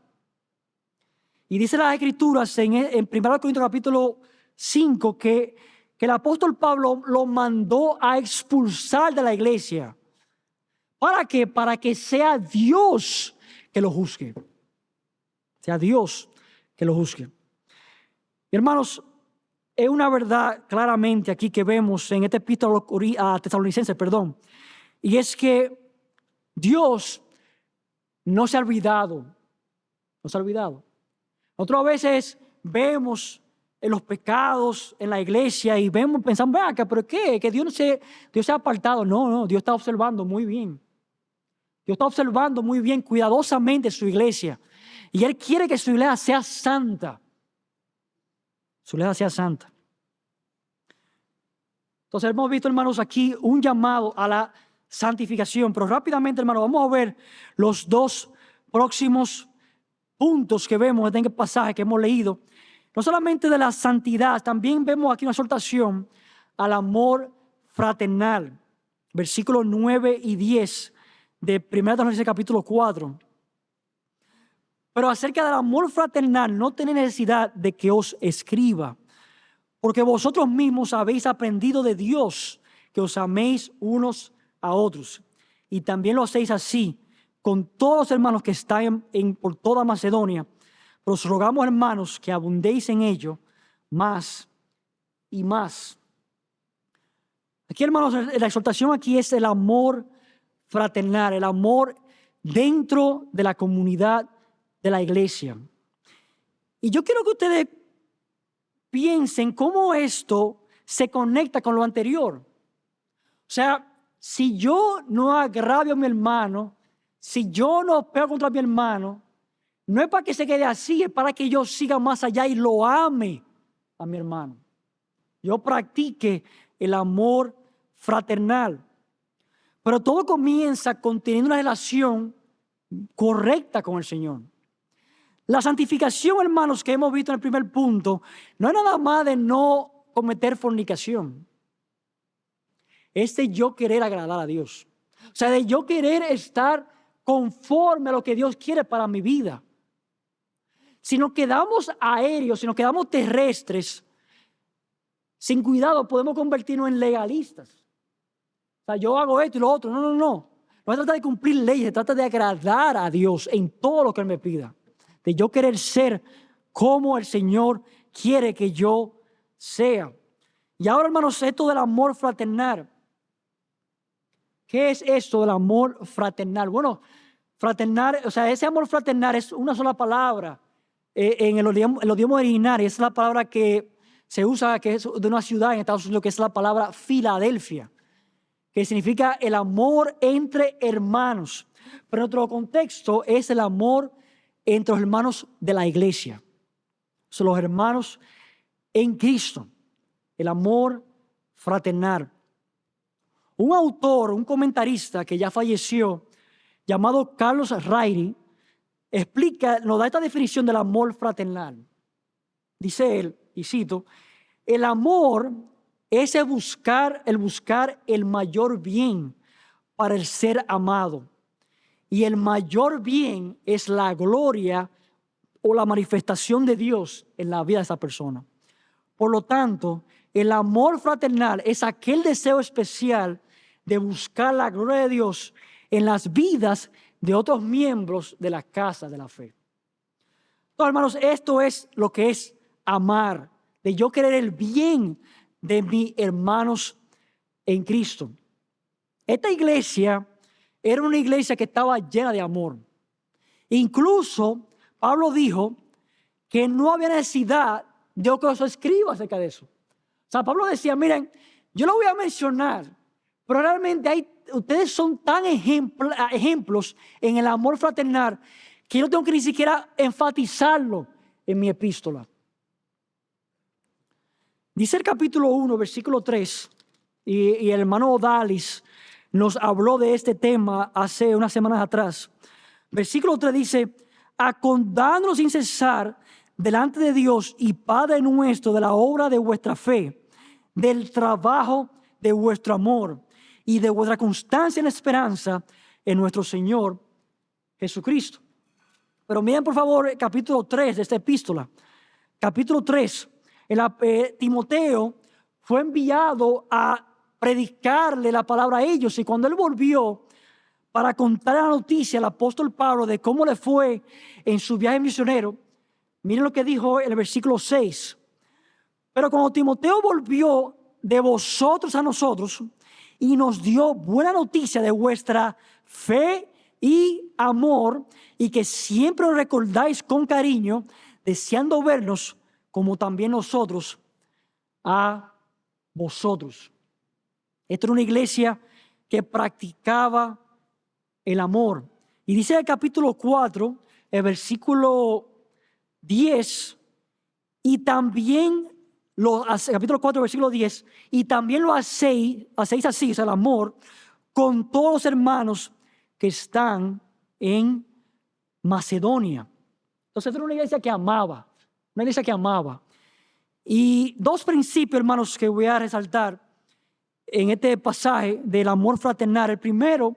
Y dice las Escrituras en 1 Corintios capítulo 5 que el apóstol Pablo lo mandó a expulsar de la iglesia. ¿Para qué? Para que sea Dios que lo juzgue. Sea Dios que lo juzgue. Hermanos, es una verdad claramente aquí que vemos en esta epístola a Tesalonicenses, y es que Dios no se ha olvidado. No se ha olvidado. Nosotros a veces vemos en los pecados en la iglesia y pensamos, ¿pero qué? Que Dios se ha apartado. No, Dios está observando muy bien. Dios está observando muy bien, cuidadosamente su iglesia. Y Él quiere que su iglesia sea santa. Su iglesia sea santa. Entonces hemos visto, hermanos, aquí un llamado a la santificación. Pero rápidamente, hermanos, vamos a ver los dos próximos puntos que vemos en este pasaje que hemos leído. No solamente de la santidad, también vemos aquí una exhortación al amor fraternal. Versículos 9 y 10 de 1 Tesalonicenses capítulo 4. Pero acerca del amor fraternal no tenéis necesidad de que os escriba, porque vosotros mismos habéis aprendido de Dios que os améis unos a otros. Y también lo hacéis así con todos los hermanos que están por toda Macedonia. Pero os rogamos, hermanos, que abundéis en ello más y más. Aquí, hermanos, la exhortación aquí es el amor fraternal, el amor dentro de la comunidad de la iglesia. Y yo quiero que ustedes piensen cómo esto se conecta con lo anterior. O sea, si yo no agravio a mi hermano, si yo no pego contra mi hermano, no es para que se quede así, es para que yo siga más allá y lo ame a mi hermano. Yo practique el amor fraternal. Pero todo comienza con teniendo una relación correcta con el Señor. La santificación, hermanos, que hemos visto en el primer punto, no es nada más de no cometer fornicación. Es de yo querer agradar a Dios. O sea, de yo querer estar conforme a lo que Dios quiere para mi vida. Si nos quedamos aéreos, si nos quedamos terrestres, sin cuidado podemos convertirnos en legalistas. O sea, yo hago esto y lo otro. No. No se trata de cumplir leyes, se trata de agradar a Dios en todo lo que Él me pida. De yo querer ser como el Señor quiere que yo sea. Y ahora, hermanos, esto del amor fraternal. ¿Qué es esto del amor fraternal? Fraternal, o sea, ese amor fraternal es una sola palabra en el idioma original. Es la palabra que se usa, que es de una ciudad en Estados Unidos, que es la palabra Filadelfia, que significa el amor entre hermanos. Pero en otro contexto es el amor entre los hermanos de la iglesia. Son los hermanos en Cristo. El amor fraternal. Un autor, un comentarista que ya falleció, llamado Carlos Rairi, nos da esta definición del amor fraternal. Dice él, y cito, el amor es el buscar el mayor bien para el ser amado. Y el mayor bien es la gloria o la manifestación de Dios en la vida de esa persona. Por lo tanto, el amor fraternal es aquel deseo especial de buscar la gloria de Dios en las vidas de otros miembros de la casa de la fe. Entonces, hermanos, esto es lo que es amar, de yo querer el bien de mis hermanos en Cristo. Esta iglesia era una iglesia que estaba llena de amor. Incluso Pablo dijo que no había necesidad de que os escriba acerca de eso. O sea, Pablo decía, miren, yo lo voy a mencionar, pero realmente ustedes son tan ejemplos en el amor fraternal que yo no tengo que ni siquiera enfatizarlo en mi epístola. Dice el capítulo 1, versículo 3, y el hermano Odalis nos habló de este tema hace unas semanas atrás. Versículo 3 dice, acordándonos sin cesar delante de Dios y Padre nuestro de la obra de vuestra fe, del trabajo de vuestro amor y de vuestra constancia en la esperanza en nuestro Señor Jesucristo. Pero miren por favor el capítulo 3 de esta epístola. Capítulo 3. Timoteo fue enviado a predicarle la palabra a ellos, y cuando él volvió para contar la noticia al apóstol Pablo de cómo le fue en su viaje misionero, miren lo que dijo en el versículo 6. Pero cuando Timoteo volvió de vosotros a nosotros y nos dio buena noticia de vuestra fe y amor, y que siempre os recordáis con cariño, deseando vernos como también nosotros a vosotros. Esta era una iglesia que practicaba el amor. Y dice el capítulo 4, el versículo 10, y también capítulo 4, versículo 10, y también lo hacéis así, o sea, el amor, con todos los hermanos que están en Macedonia. Entonces era una iglesia que amaba, una iglesia que amaba. Y dos principios, hermanos, que voy a resaltar en este pasaje del amor fraternal. El primero,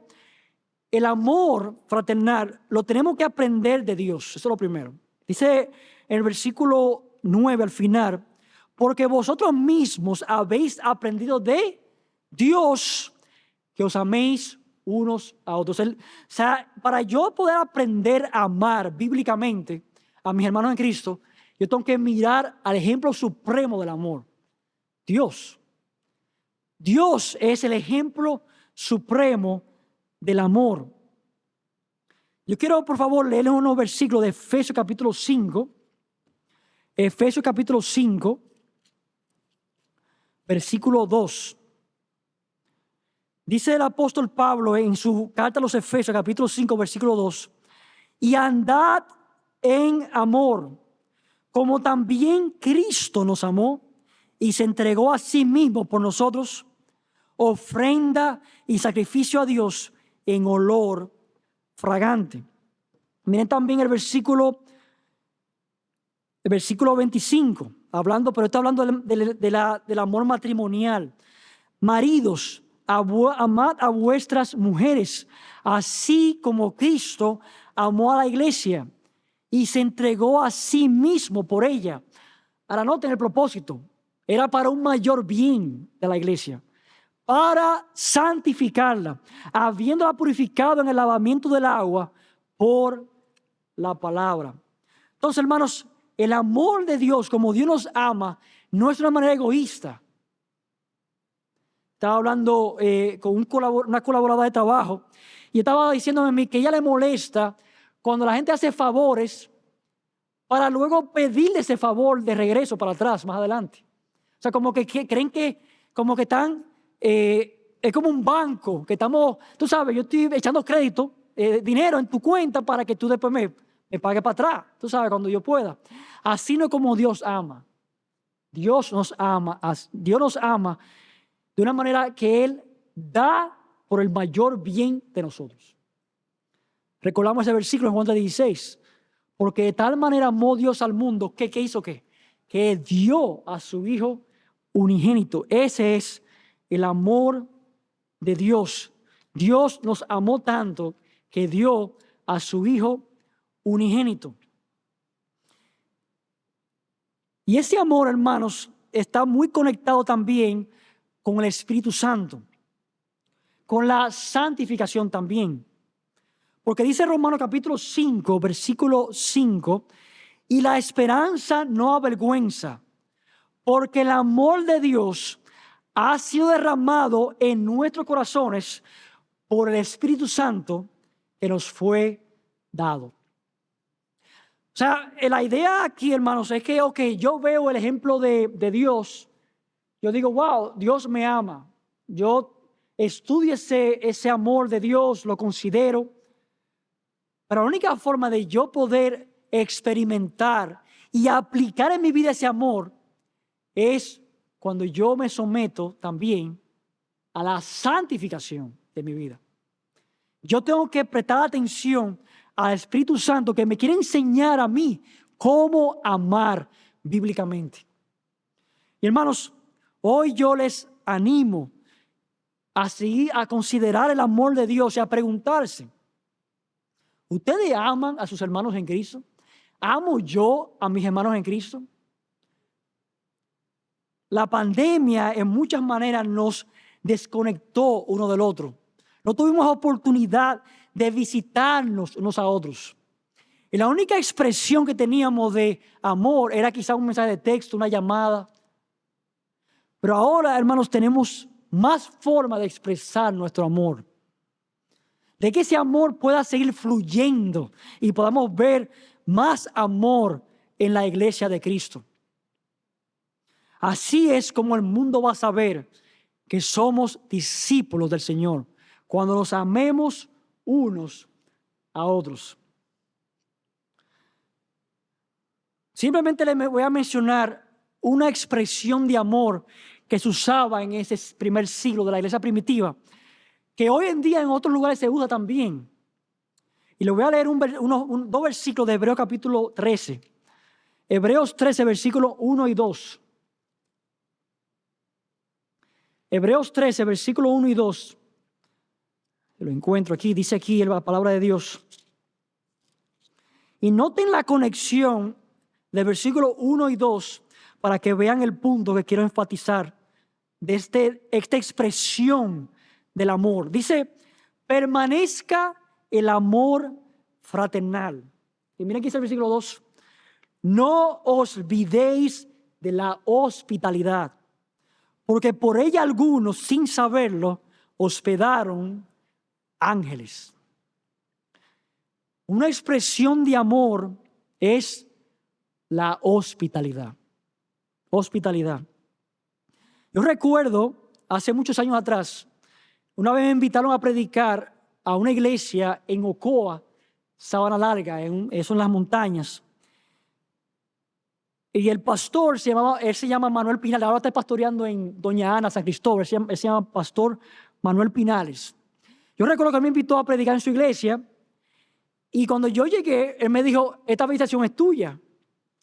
el amor fraternal lo tenemos que aprender de Dios. Eso es lo primero. Dice en el versículo 9 al final: porque vosotros mismos habéis aprendido de Dios que os améis unos a otros. O sea, para yo poder aprender a amar bíblicamente a mis hermanos en Cristo, yo tengo que mirar al ejemplo supremo del amor, Dios. Dios es el ejemplo supremo del amor. Yo quiero, por favor, leerles unos versículos de Efesios capítulo 5. Efesios capítulo 5, versículo 2. Dice el apóstol Pablo en su carta a los Efesios capítulo 5, versículo 2: y andad en amor, como también Cristo nos amó y se entregó a sí mismo por nosotros, ofrenda y sacrificio a Dios en olor fragante. Miren también el versículo 25, pero está hablando del amor matrimonial. Maridos, amad a vuestras mujeres, así como Cristo amó a la iglesia y se entregó a sí mismo por ella. Ahora noten el propósito. Era para un mayor bien de la iglesia, para santificarla, habiéndola purificado en el lavamiento del agua por la palabra. Entonces, hermanos, el amor de Dios, como Dios nos ama, no es de una manera egoísta. Estaba hablando con una colaboradora de trabajo y estaba diciéndome a mí que ella le molesta cuando la gente hace favores para luego pedirle ese favor de regreso para atrás, más adelante. O sea, como que creen que como que están, es como un banco, que estamos, tú sabes, yo estoy echando crédito, dinero en tu cuenta para que tú después me pagues para atrás, tú sabes, cuando yo pueda. Así no es como Dios ama. Dios nos ama de una manera que Él da por el mayor bien de nosotros. Recordamos ese versículo en Juan 16. Porque de tal manera amó Dios al mundo, ¿qué hizo qué? Que dio a su Hijo unigénito. Ese es el amor de Dios. Dios nos amó tanto que dio a su Hijo unigénito. Y ese amor, hermanos, está muy conectado también con el Espíritu Santo, con la santificación también. Porque dice Romanos capítulo 5, versículo 5, y la esperanza no avergüenza, porque el amor de Dios ha sido derramado en nuestros corazones por el Espíritu Santo que nos fue dado. O sea, la idea aquí, hermanos, es que, yo veo el ejemplo de Dios. Yo digo, wow, Dios me ama. Yo estudio ese amor de Dios, lo considero. Pero la única forma de yo poder experimentar y aplicar en mi vida ese amor es cuando yo me someto también a la santificación de mi vida. Yo tengo que prestar atención al Espíritu Santo que me quiere enseñar a mí cómo amar bíblicamente. Y hermanos, hoy yo les animo a seguir, a considerar el amor de Dios y a preguntarse: ¿ustedes aman a sus hermanos en Cristo? ¿Amo yo a mis hermanos en Cristo? La pandemia en muchas maneras nos desconectó uno del otro. No tuvimos oportunidad de visitarnos unos a otros. Y la única expresión que teníamos de amor era quizá un mensaje de texto, una llamada. Pero ahora, hermanos, tenemos más formas de expresar nuestro amor. De que ese amor pueda seguir fluyendo y podamos ver más amor en la iglesia de Cristo. Así es como el mundo va a saber que somos discípulos del Señor, cuando nos amemos unos a otros. Simplemente les voy a mencionar una expresión de amor que se usaba en ese primer siglo de la iglesia primitiva, que hoy en día en otros lugares se usa también. Y les voy a leer dos versículos de Hebreos capítulo 13. Hebreos 13, versículos 1 y 2. Hebreos 13, versículos 1 y 2. Lo encuentro aquí, dice aquí la palabra de Dios. Y noten la conexión de versículos 1 y 2 para que vean el punto que quiero enfatizar de esta expresión del amor. Dice: permanezca el amor fraternal. Y miren aquí dice el versículo 2. No os olvidéis de la hospitalidad, porque por ella algunos, sin saberlo, hospedaron ángeles. Una expresión de amor es la hospitalidad. Hospitalidad. Yo recuerdo, hace muchos años atrás, una vez me invitaron a predicar a una iglesia en Ocoa, Sabana Larga, eso en las montañas. Y el pastor él se llama Manuel Pinales, ahora está pastoreando en Doña Ana, San Cristóbal, él se llama Pastor Manuel Pinales. Yo recuerdo que él me invitó a predicar en su iglesia, y cuando yo llegué, él me dijo: esta habitación es tuya.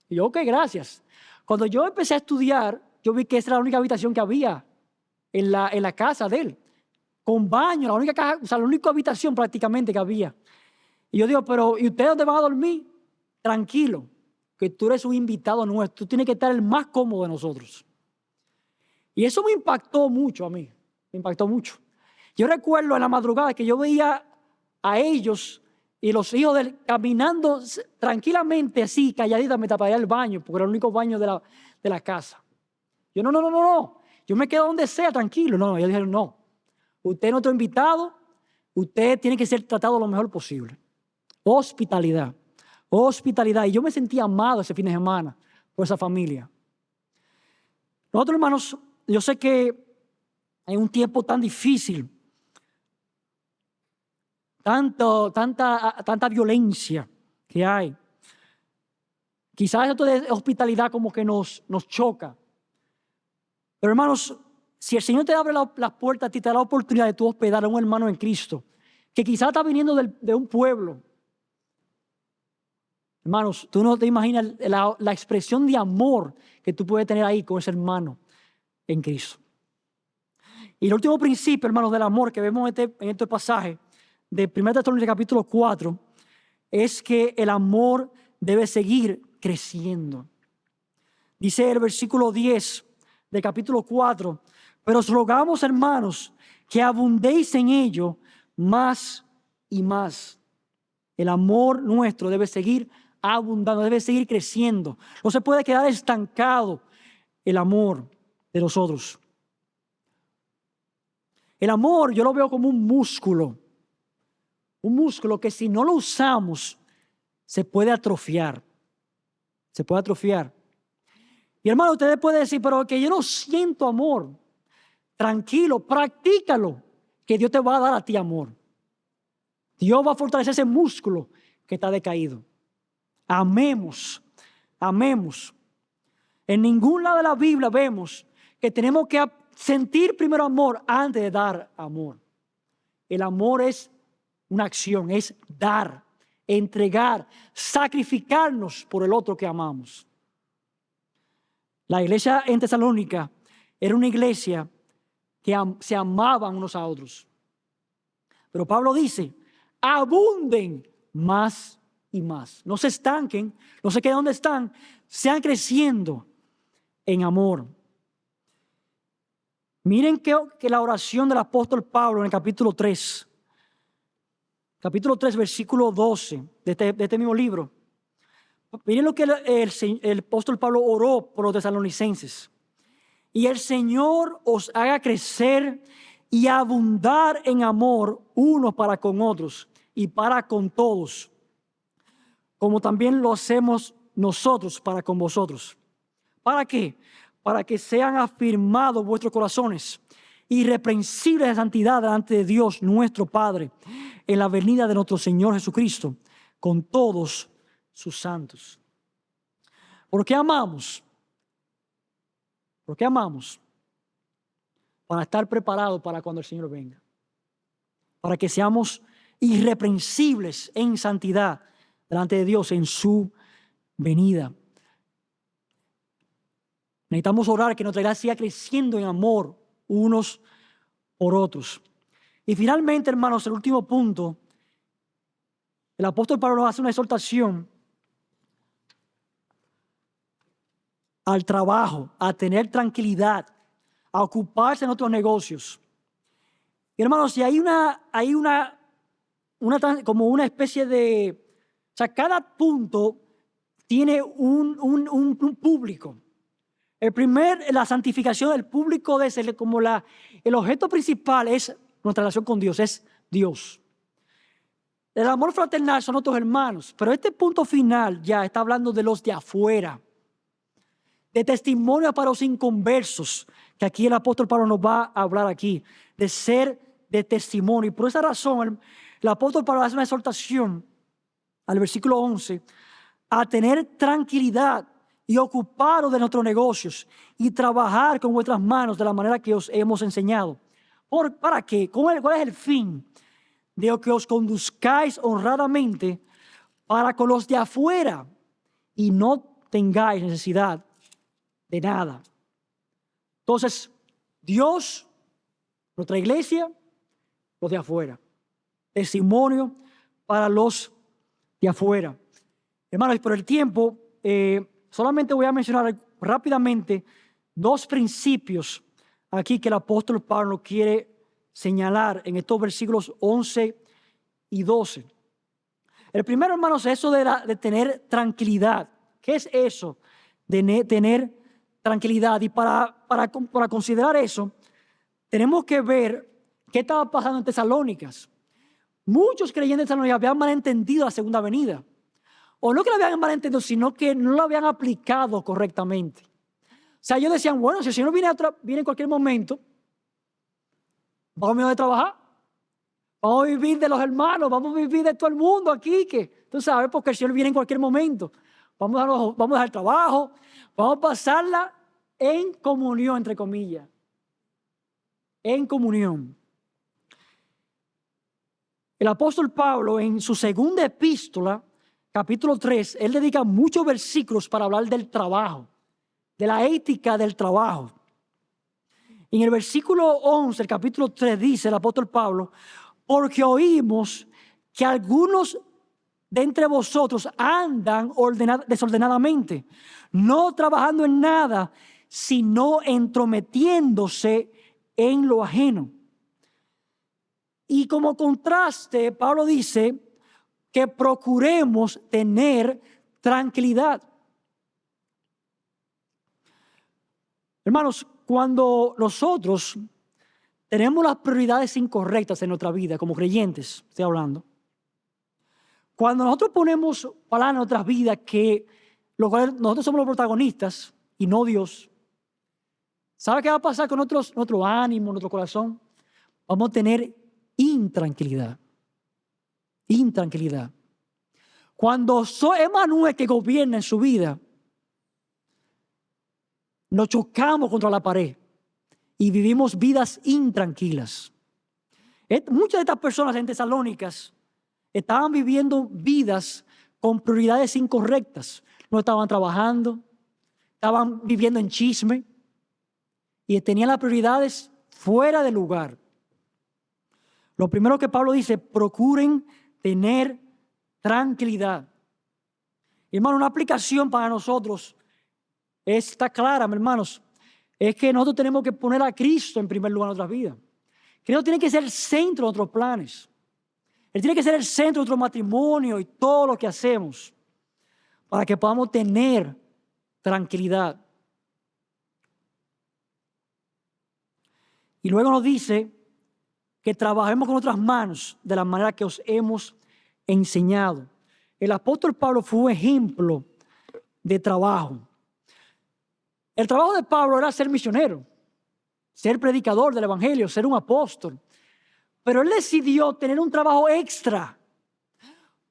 Y yo: ok, gracias. Cuando yo empecé a estudiar, yo vi que esa era la única habitación que había en la casa de él, con baño, la única habitación prácticamente que había. Y yo digo: pero ¿y ustedes dónde van a dormir? Tranquilo, que tú eres un invitado nuestro, tú tienes que estar el más cómodo de nosotros. Y eso me impactó mucho a mí, me impactó mucho. Yo recuerdo en la madrugada que yo veía a ellos y los hijos de él caminando tranquilamente así, calladitos, me taparía el baño, porque era el único baño de la casa. Yo: no, yo me quedo donde sea, tranquilo. No, ellos dijeron: no, usted es nuestro invitado, usted tiene que ser tratado lo mejor posible. Hospitalidad, hospitalidad. Y yo me sentí amado ese fin de semana por esa familia. Nosotros, hermanos, yo sé que en un tiempo tan difícil, tanta violencia que hay, quizás esto de hospitalidad como que nos choca. Pero hermanos, si el Señor te abre las puertas a ti, te da la oportunidad de tú hospedar a un hermano en Cristo, que quizás está viniendo de un pueblo. Hermanos, tú no te imaginas la expresión de amor que tú puedes tener ahí con ese hermano en Cristo. Y el último principio, hermanos, del amor que vemos en este pasaje de 1 Tesalonicenses capítulo 4 es que el amor debe seguir creciendo. Dice el versículo 10 del capítulo 4: pero os rogamos, hermanos, que abundéis en ello más y más. El amor nuestro debe seguir abundando, debe seguir creciendo. No se puede quedar estancado el amor de nosotros. El amor yo lo veo como un músculo que si no lo usamos se puede atrofiar. Se puede atrofiar. Y hermano, ustedes pueden decir: pero que yo no siento amor. Tranquilo, practícalo, que Dios te va a dar a ti amor. Dios va a fortalecer ese músculo que está decaído. Amemos, amemos. En ningún lado de la Biblia vemos que tenemos que sentir primero amor antes de dar amor. El amor es una acción, es dar, entregar, sacrificarnos por el otro que amamos. La iglesia en Tesalónica era una iglesia que se amaban unos a otros. Pero Pablo dice, abunden más y más. No se estanquen, no se queden donde están, sean creciendo en amor. Miren que la oración del apóstol Pablo en el capítulo 3, versículo 12 de este mismo libro. Miren lo que el apóstol Pablo oró por los tesalonicenses. Y el Señor os haga crecer y abundar en amor unos para con otros y para con todos, como también lo hacemos nosotros para con vosotros. ¿Para qué? Para que sean afirmados vuestros corazones, irreprensibles de santidad delante de Dios nuestro Padre, en la venida de nuestro Señor Jesucristo, con todos sus santos. ¿Por qué amamos? ¿Por qué amamos? Para estar preparados para cuando el Señor venga. Para que seamos irreprensibles en santidad delante de Dios en su venida. Necesitamos orar que nuestra iglesia siga creciendo en amor unos por otros. Y finalmente, hermanos, el último punto, el apóstol Pablo nos hace una exhortación al trabajo, a tener tranquilidad, a ocuparse en otros negocios. Y hermanos, si hay como una especie de, o sea, cada punto tiene un público. La santificación del público de ese, como el objeto principal es nuestra relación con Dios, es Dios. El amor fraternal son otros hermanos, pero este punto final ya está hablando de los de afuera, de testimonio para los inconversos, que aquí el apóstol Pablo nos va a hablar aquí, de ser de testimonio. Y por esa razón el apóstol Pablo hace una exhortación al versículo 11, a tener tranquilidad y ocuparos de nuestros negocios y trabajar con vuestras manos de la manera que os hemos enseñado. ¿Para qué? ¿Cuál es el fin? De que os conduzcáis honradamente para con los de afuera y no tengáis necesidad de nada. Entonces, Dios, nuestra iglesia, los de afuera. Testimonio para los de afuera. Hermanos, por el tiempo, solamente voy a mencionar rápidamente dos principios aquí que el apóstol Pablo quiere señalar en estos versículos 11 y 12. El primero, hermanos, es eso de tener tranquilidad. ¿Qué es eso de tener tranquilidad? Y para considerar eso, tenemos que ver qué estaba pasando en Tesalónicas. Muchos creyentes de Tesalónicas habían malentendido la segunda venida. O no que lo habían malentendido, sino que no lo habían aplicado correctamente. O sea, ellos decían, bueno, si el Señor viene en cualquier momento, vamos a trabajar, vamos a vivir de los hermanos, vamos a vivir de todo el mundo aquí, que tú sabes, porque el Señor viene en cualquier momento. Vamos a dejar el trabajo, vamos a pasarla en comunión, entre comillas. En comunión. El apóstol Pablo, en su segunda epístola, capítulo 3, él dedica muchos versículos para hablar del trabajo, de la ética del trabajo. En el versículo 11, el capítulo 3, dice el apóstol Pablo, porque oímos que algunos de entre vosotros andan desordenadamente, no trabajando en nada, sino entrometiéndose en lo ajeno. Y como contraste, Pablo dice que procuremos tener tranquilidad. Hermanos, cuando nosotros tenemos las prioridades incorrectas en nuestra vida, como creyentes, estoy hablando, cuando nosotros ponemos para nuestras vidas que nosotros somos los protagonistas y no Dios, ¿sabe qué va a pasar con nuestro ánimo, nuestro corazón? Vamos a tener intranquilidad. Intranquilidad. Cuando es Emanuel que gobierna en su vida, nos chocamos contra la pared y vivimos vidas intranquilas. Muchas de estas personas en Tesalónicas estaban viviendo vidas con prioridades incorrectas. No estaban trabajando, estaban viviendo en chisme y tenían las prioridades fuera de lugar. Lo primero que Pablo dice, procuren tener tranquilidad. Y, hermano, una aplicación para nosotros está clara, hermanos, es que nosotros tenemos que poner a Cristo en primer lugar en nuestras vidas. Cristo tiene que ser el centro de nuestros planes. Él tiene que ser el centro de nuestro matrimonio y todo lo que hacemos para que podamos tener tranquilidad. Y luego nos dice que trabajemos con nuestras manos de la manera que os hemos enseñado. El apóstol Pablo fue un ejemplo de trabajo. El trabajo de Pablo era ser misionero, ser predicador del evangelio, ser un apóstol. Pero él decidió tener un trabajo extra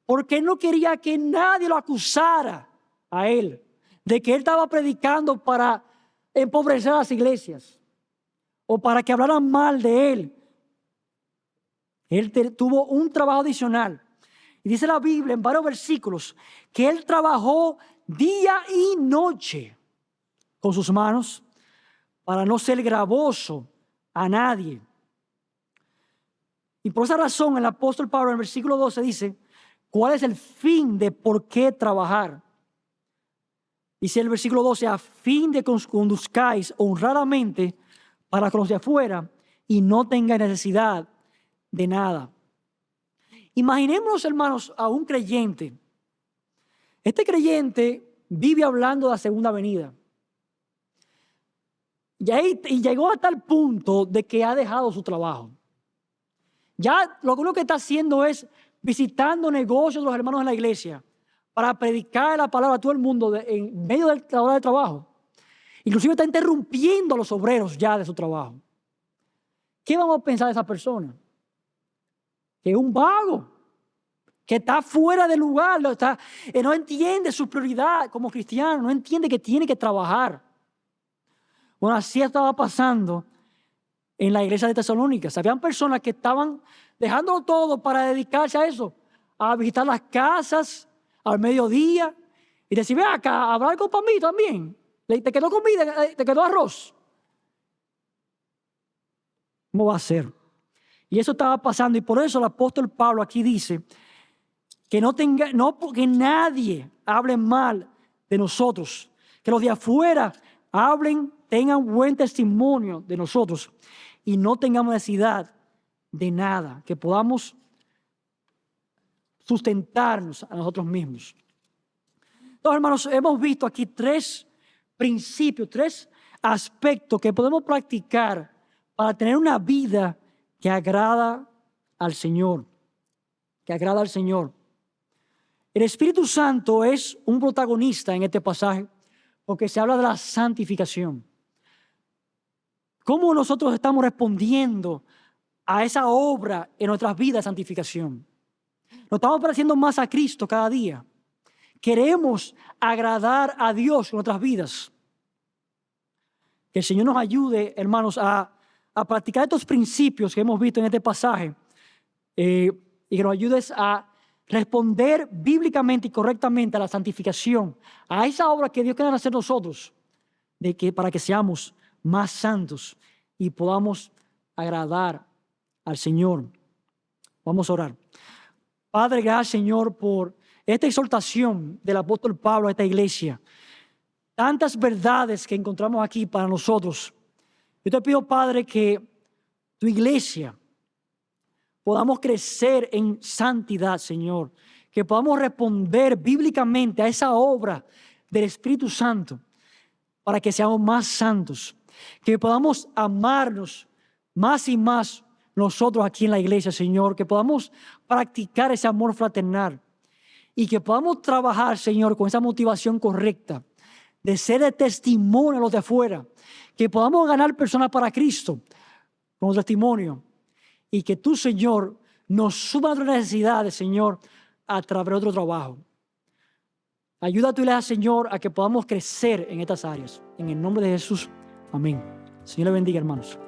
porque él no quería que nadie lo acusara a él de que él estaba predicando para empobrecer a las iglesias o para que hablaran mal de él. Él tuvo un trabajo adicional. Y dice la Biblia en varios versículos que él trabajó día y noche con sus manos para no ser gravoso a nadie. Y por esa razón el apóstol Pablo en el versículo 12 dice, ¿cuál es el fin de por qué trabajar? Dice el versículo 12, a fin de que os conduzcáis honradamente para con los de afuera y no tengáis necesidad de nada. Imaginémonos, hermanos, a un creyente. Este creyente vive hablando de la segunda venida. Y llegó a tal punto de que ha dejado su trabajo. Ya lo único que está haciendo es visitando negocios de los hermanos en la iglesia para predicar la palabra a todo el mundo en medio de la hora de trabajo. Inclusive está interrumpiendo a los obreros ya de su trabajo. ¿Qué vamos a pensar de esa persona? Que es un vago, que está fuera de lugar, no entiende su prioridad como cristiano, no entiende que tiene que trabajar. Bueno, así estaba pasando en la iglesia de Tesalónica. Habían personas que estaban dejándolo todo para dedicarse a eso, a visitar las casas al mediodía y decir, ve acá, habrá algo para mí también. ¿Te quedó comida? ¿Te quedó arroz? ¿Cómo va a ser? Y eso estaba pasando y por eso el apóstol Pablo aquí dice que no porque nadie hable mal de nosotros, que los de afuera tengan buen testimonio de nosotros y no tengamos necesidad de nada, que podamos sustentarnos a nosotros mismos. Entonces, hermanos, hemos visto aquí tres principios, tres aspectos que podemos practicar para tener una vida que agrada al Señor, que agrada al Señor. El Espíritu Santo es un protagonista en este pasaje porque se habla de la santificación. ¿Cómo nosotros estamos respondiendo a esa obra en nuestras vidas de santificación? Nos estamos pareciendo más a Cristo cada día. Queremos agradar a Dios en nuestras vidas. Que el Señor nos ayude, hermanos, a practicar estos principios que hemos visto en este pasaje y que nos ayudes a responder bíblicamente y correctamente a la santificación, a esa obra que Dios quiere hacer nosotros, para que seamos más santos y podamos agradar al Señor. Vamos a orar. Padre, gracias, Señor, por esta exhortación del apóstol Pablo a esta iglesia. Tantas verdades que encontramos aquí para nosotros. Yo te pido, Padre, que tu iglesia podamos crecer en santidad, Señor. Que podamos responder bíblicamente a esa obra del Espíritu Santo para que seamos más santos. Que podamos amarnos más y más nosotros aquí en la iglesia, Señor. Que podamos practicar ese amor fraternal. Y que podamos trabajar, Señor, con esa motivación correcta de ser de testimonio a los de afuera. Que podamos ganar personas para Cristo con testimonio. Y que tú, Señor, nos suba a nuestras necesidades, Señor, a través de otro trabajo. Ayuda a tu iglesia, Señor, a que podamos crecer en estas áreas. En el nombre de Jesús. Amén. Señor le bendiga, hermanos.